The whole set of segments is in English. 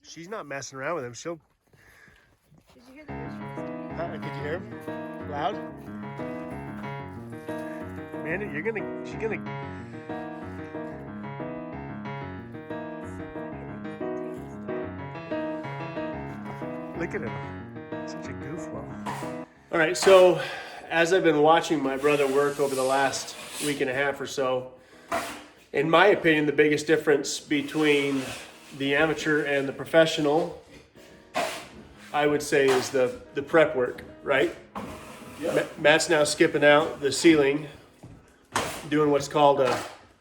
She's not messing around with him. She'll. Did you hear the rooster? Could you hear him? Loud? Man, she's gonna. Look at him. Such a goofball. All right, so as I've been watching my brother work over the last week and a half or so, in my opinion, the biggest difference between the amateur and the professional, I would say, is the prep work, right? Yep. Matt's now skipping out the ceiling, doing what's called a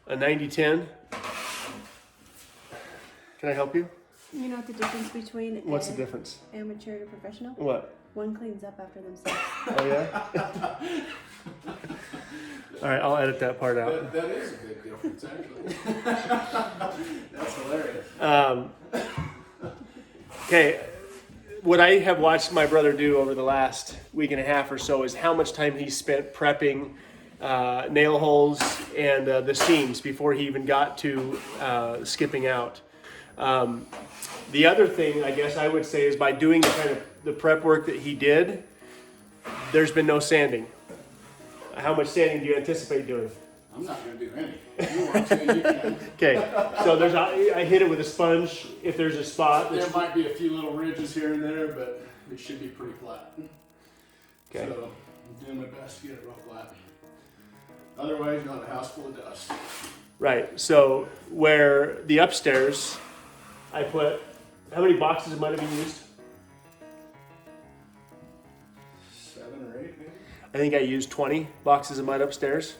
90-10. Can I help you? You know what the difference between What's the difference? Amateur to professional? What? One cleans up after themselves. Oh, yeah? All right, I'll edit that part out. That is a big difference, actually. That's hilarious. Okay, what I have watched my brother do over the last week and a half or so is how much time he spent prepping nail holes and the seams before he even got to skipping out. The other thing, I guess I would say, is by doing the kind of the prep work that he did, there's been no sanding. How much sanding do you anticipate doing? I'm not going to do any. You want to, you can. Okay, so I hit it with a sponge if there's a spot. There might be a few little ridges here and there, but it should be pretty flat. Okay. So I'm doing my best to get it real flat. Otherwise, you'll have a house full of dust. Right, so where the upstairs, I put, how many boxes of mud have you used? 7 or 8, maybe? I think I used 20 boxes of mud upstairs.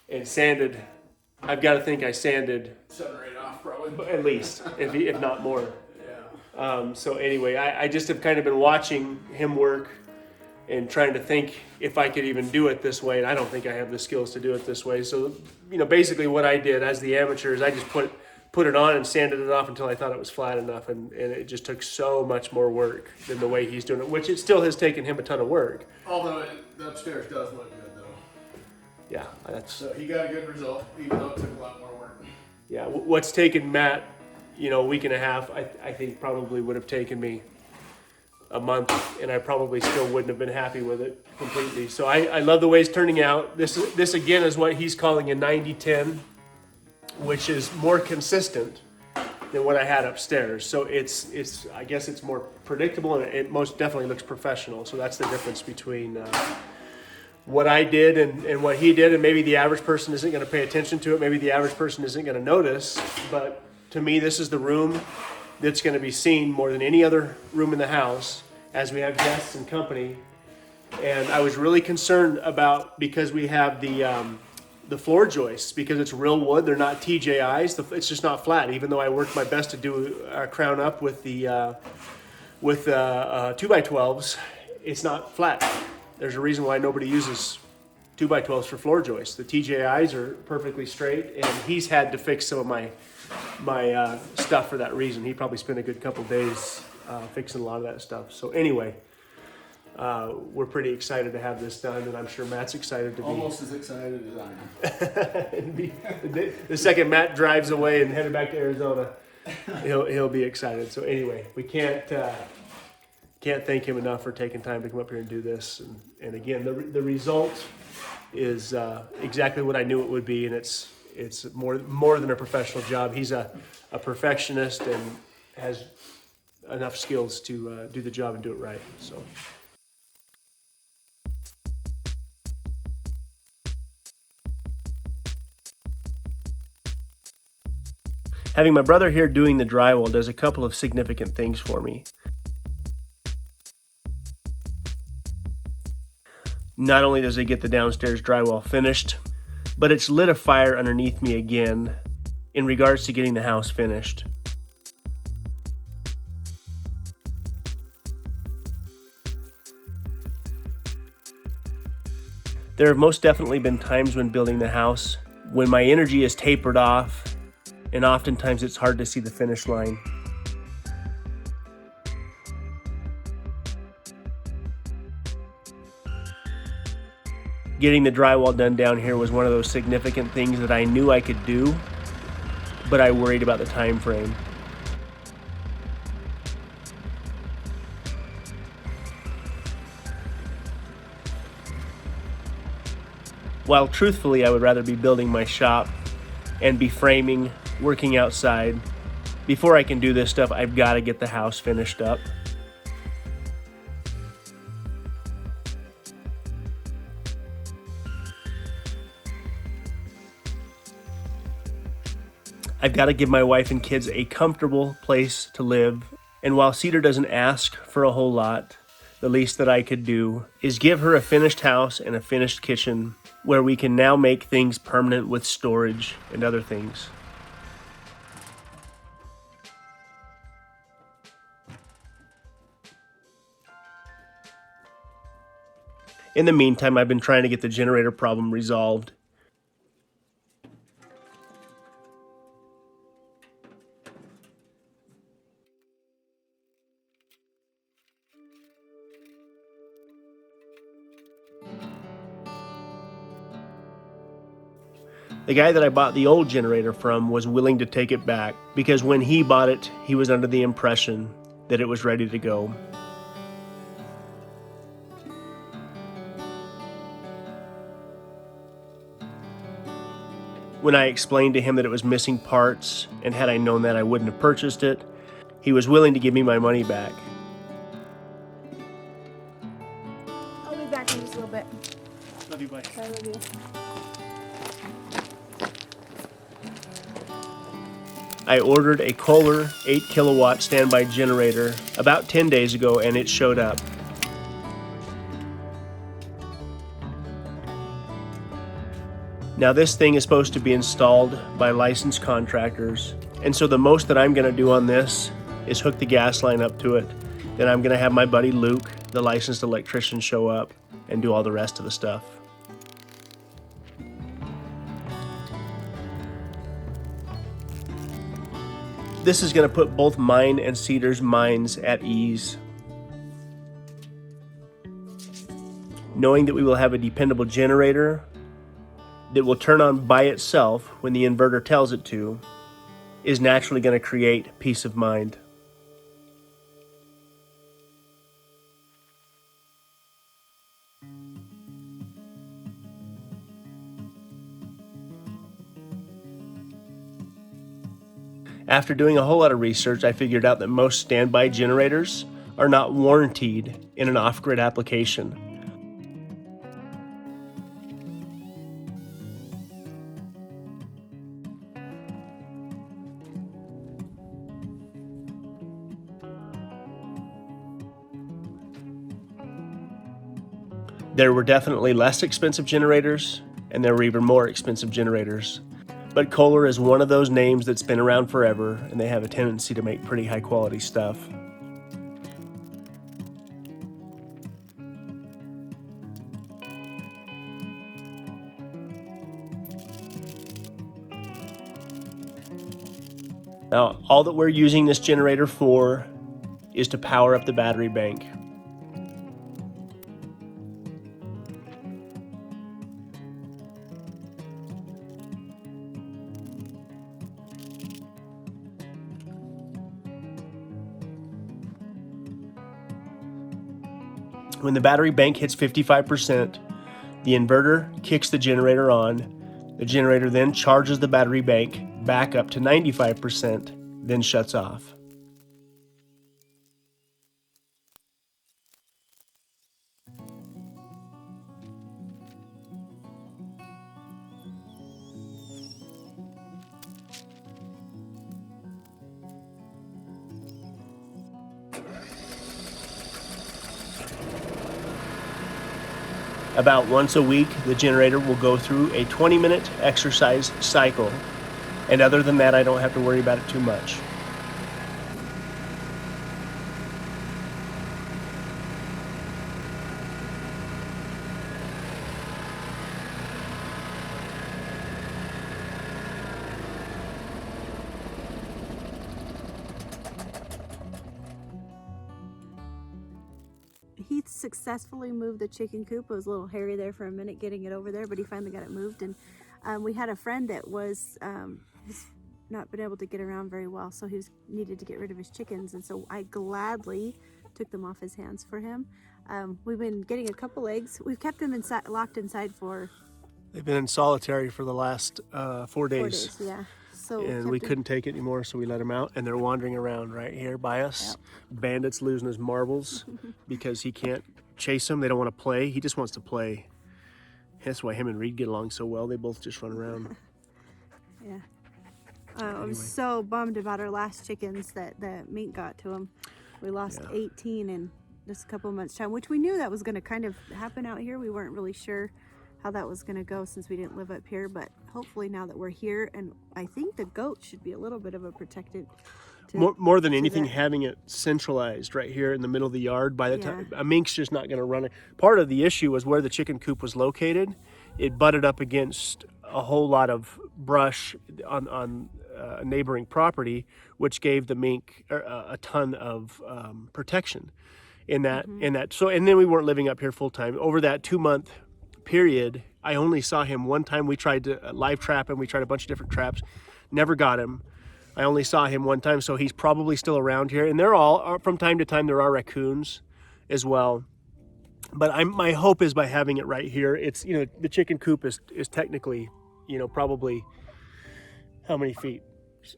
And sanded, I've got to think I sanded 7 or 8 off, probably. at least, if not more. Yeah. So anyway, I just have kind of been watching him work and trying to think if I could even do it this way. And I don't think I have the skills to do it this way. So, basically what I did as the amateur is I just put it on and sanded it off until I thought it was flat enough. And it just took so much more work than the way he's doing it, which it still has taken him a ton of work. Although the upstairs does look good, though. Yeah, that's... So he got a good result, even though it took a lot more work. Yeah, what's taken Matt, a week and a half, I think probably would have taken me a month, and I probably still wouldn't have been happy with it completely. So I love the way it's turning out. This again is what he's calling a 90-10, which is more consistent than what I had upstairs. So it's I guess it's more predictable, and it most definitely looks professional. So that's the difference between what I did and what he did. And maybe the average person isn't going to pay attention to it. Maybe the average person isn't going to notice. But to me, this is the room that's going to be seen more than any other room in the house as we have guests and company. And I was really concerned about, because we have the floor joists, because it's real wood, they're not TJIs, it's just not flat. Even though I worked my best to do a crown up with the 2x12s, it's not flat. There's a reason why nobody uses 2x12s for floor joists. The TJIs are perfectly straight, and he's had to fix some of my stuff for that reason. He probably spent a good couple days fixing a lot of that stuff. So anyway, we're pretty excited to have this done, and I'm sure Matt's excited to be. Almost as excited as I am. The second Matt drives away and headed back to Arizona, he'll be excited. So anyway, we can't thank him enough for taking time to come up here and do this. And again, the result is exactly what I knew it would be, and it's more than a professional job. He's a perfectionist and has enough skills to do the job and do it right. So. Having my brother here doing the drywall does a couple of significant things for me. Not only does it get the downstairs drywall finished, but it's lit a fire underneath me again in regards to getting the house finished. There have most definitely been times when building the house when my energy is tapered off, and oftentimes it's hard to see the finish line. Getting the drywall done down here was one of those significant things that I knew I could do, but I worried about the time frame. While truthfully, I would rather be building my shop and be framing, working outside. Before I can do this stuff, I've got to get the house finished up. I've got to give my wife and kids a comfortable place to live. And while Cedar doesn't ask for a whole lot, the least that I could do is give her a finished house and a finished kitchen where we can now make things permanent with storage and other things. In the meantime, I've been trying to get the generator problem resolved. The guy that I bought the old generator from was willing to take it back because when he bought it, he was under the impression that it was ready to go. When I explained to him that it was missing parts, and had I known that I wouldn't have purchased it, he was willing to give me my money back. I'll be back in just a little bit. Love you, bye. I love you. I ordered a Kohler 8 kilowatt standby generator about 10 days ago, and it showed up. Now this thing is supposed to be installed by licensed contractors, and so the most that I'm going to do on this is hook the gas line up to it. Then I'm going to have my buddy Luke, the licensed electrician, show up and do all the rest of the stuff. This is going to put both mine and Cedar's minds at ease, knowing that we will have a dependable generator that will turn on by itself when the inverter tells it to is naturally going to create peace of mind. After doing a whole lot of research, I figured out that most standby generators are not warranted in an off-grid application. There were definitely less expensive generators, and there were even more expensive generators. But Kohler is one of those names that's been around forever, and they have a tendency to make pretty high quality stuff. Now, all that we're using this generator for is to power up the battery bank. When the battery bank hits 55%, the inverter kicks the generator on. The generator then charges the battery bank back up to 95%, then shuts off. About once a week, the generator will go through a 20-minute exercise cycle, and other than that, I don't have to worry about it too much. He successfully moved the chicken coop. It was a little hairy there for a minute getting it over there, but he finally got it moved. And we had a friend that was he's not been able to get around very well, so he needed to get rid of his chickens, and so I gladly took them off his hands for him. We've been getting a couple eggs. We've kept them inside, locked inside for They've been in solitary for the last 4 4 days. days, yeah. So And we couldn't take it anymore, so we let them out. And they're wandering around right here by us. Bandit's losing his marbles because he can't chase them. They don't want to play. He just wants to play. That's why him and Reed get along so well. They both just run around. Yeah. I was so bummed about our last chickens that the mink got to them. We lost 18 in just a couple of months' time, which we knew that was going to kind of happen out here. We weren't really sure how that was going to go since we didn't live up here, but hopefully now that we're here, and I think the goat should be a little bit of a protected. More than anything, having it centralized right here in the middle of the yard. By the time a mink's just not going to run it. Part of the issue was where the chicken coop was located. It butted up against a whole lot of brush on a neighboring property, which gave the mink a ton of protection in that. So, and then we weren't living up here full time. Over that 2-month period, I only saw him one time. We tried to live trap him. We tried a bunch of different traps, never got him. I only saw him one time, so he's probably still around here. And they're all, from time to time, there are raccoons as well. But my hope is by having it right here, it's, you know, the chicken coop is technically, you know, probably how many feet?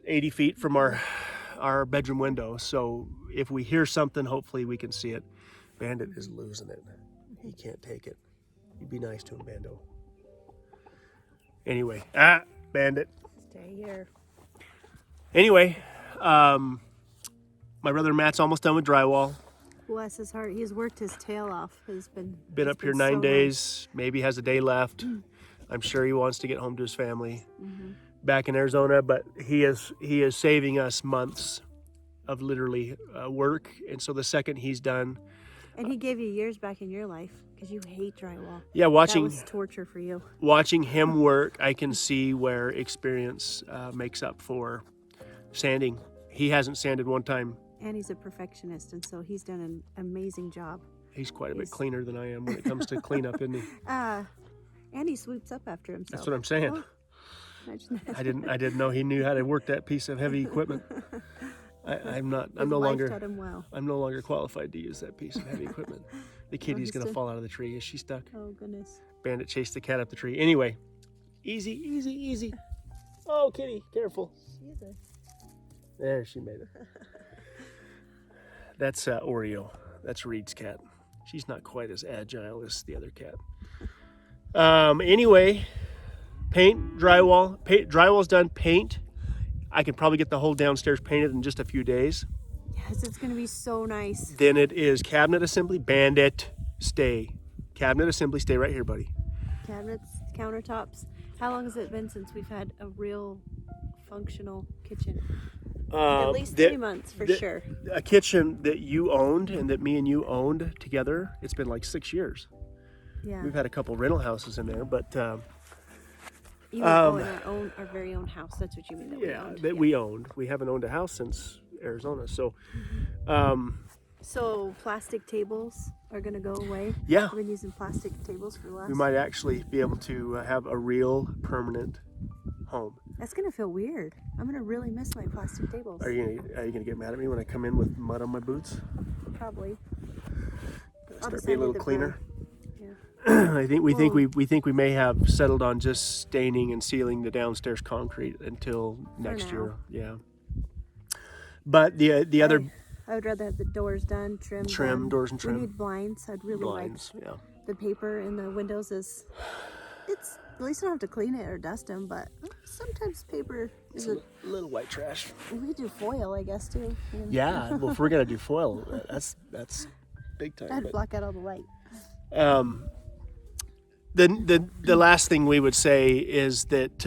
80 feet from our bedroom window. So if we hear something, hopefully we can see it. Bandit is losing it. He can't take it. You be nice to him, Bando. Anyway, Bandit. Stay here. Anyway, my brother Matt's almost done with drywall. Bless his heart. He's worked his tail off. He's been Up here 9 days, maybe has a day left. I'm sure he wants to get home to his family back in Arizona, but he is saving us months of literally work. And so the second he's done. And he gave you years back in your life because you hate drywall. Yeah, That was torture for you. Watching him work, I can see where experience makes up for sanding. He hasn't sanded one time. And he's a perfectionist, and so he's done an amazing job. He's quite a bit cleaner than I am when it comes to cleanup, isn't he? And he sweeps up after himself. That's what I'm saying. Oh, imagine that. I didn't know he knew how to work that piece of heavy equipment. I'm no longer qualified to use that piece of heavy equipment. The kitty's gonna fall out of the tree. Is she stuck? Oh goodness. Bandit chased the cat up the tree. Anyway, easy. Oh, kitty, careful. There, she made it. That's Oreo. That's Reed's cat. She's not quite as agile as the other cat. Anyway, paint, drywall. Drywall's done. Paint. I can probably get the whole downstairs painted in just a few days. Yes, it's gonna be so nice. Then it is cabinet assembly. Bandit, stay. Cabinet assembly, stay right here, buddy. Cabinets, countertops. How long has it been since we've had a real functional kitchen? At least 3 months for sure. A kitchen that you owned and that me and you owned together, it's been like 6 years. Yeah. We've had a couple rental houses in there, but you own our very own house. That's what you mean that we owned. We owned. We haven't owned a house since Arizona. So so plastic tables are gonna go away. Yeah. We've been using plastic tables for the last. We might actually be able to have a real permanent home. That's gonna feel weird. I'm gonna really miss my plastic tables. Are you gonna get mad at me when I come in with mud on my boots? Probably. Start being a little cleaner. Yeah. I think we think we may have settled on just staining and sealing the downstairs concrete until next year. Yeah. But the other. I would rather have the doors done, trim, doors and trim. We need blinds. I'd really Blinds, like the paper in the windows it's at least I don't have to clean it or dust them, but sometimes paper is a little white trash. We could do foil, I guess, too. Yeah, well, if we're gonna do foil, that's big time. I'd block out all the light. The last thing we would say is that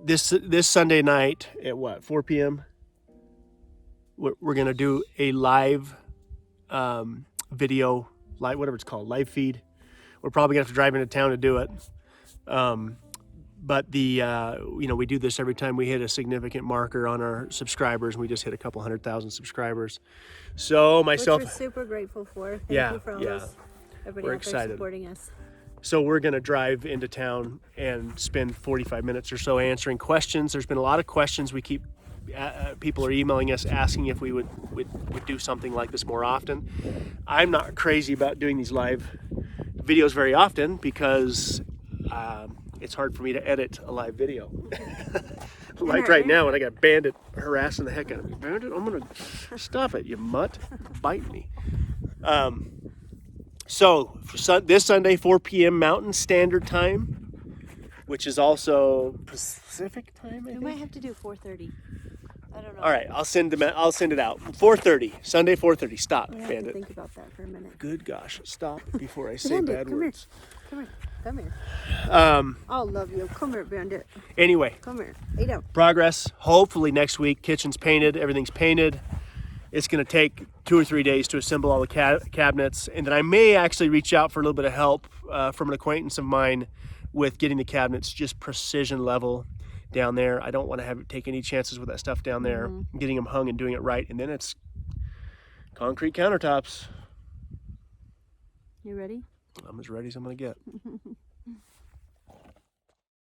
this Sunday night at 4 p.m. we're gonna do a live video, whatever it's called, live feed. We're probably gonna have to drive into town to do it. But we do this every time we hit a significant marker on our subscribers. We just hit a couple 100,000 subscribers. So myself, which we're super grateful for. Thank you for all those, everybody we're out there excited. supporting us. So we're gonna drive into town and spend 45 minutes or so answering questions. There's been a lot of questions. We keep people are emailing us asking if we would do something like this more often. I'm not crazy about doing these live videos very often because it's hard for me to edit a live video. Like right now when I got Bandit harassing the heck out of me. Bandit, I'm gonna stop it, you mutt. Bite me. So this Sunday, 4 p.m. Mountain Standard Time, which is also Pacific time, I We might think. have to do 4:30. I don't know. All right, I'll send it out. 4:30, Sunday, 4:30. Stop, We have to Bandit. think about that for a minute. Good gosh, stop before I say Bandit, bad come words. Here. Come here. Um, I'll love you. Come here, Bandit. anyway, Come here. Lay down. progress. Hopefully next week, kitchen's painted, everything's painted. It's going to take 2 or 3 days to assemble all the cabinets, and then I may actually reach out for a little bit of help from an acquaintance of mine with getting the cabinets just precision level down there. I don't want to take any chances with that stuff down there, getting them hung and doing it right, and then it's concrete countertops. You ready? I'm as ready as I'm going to get.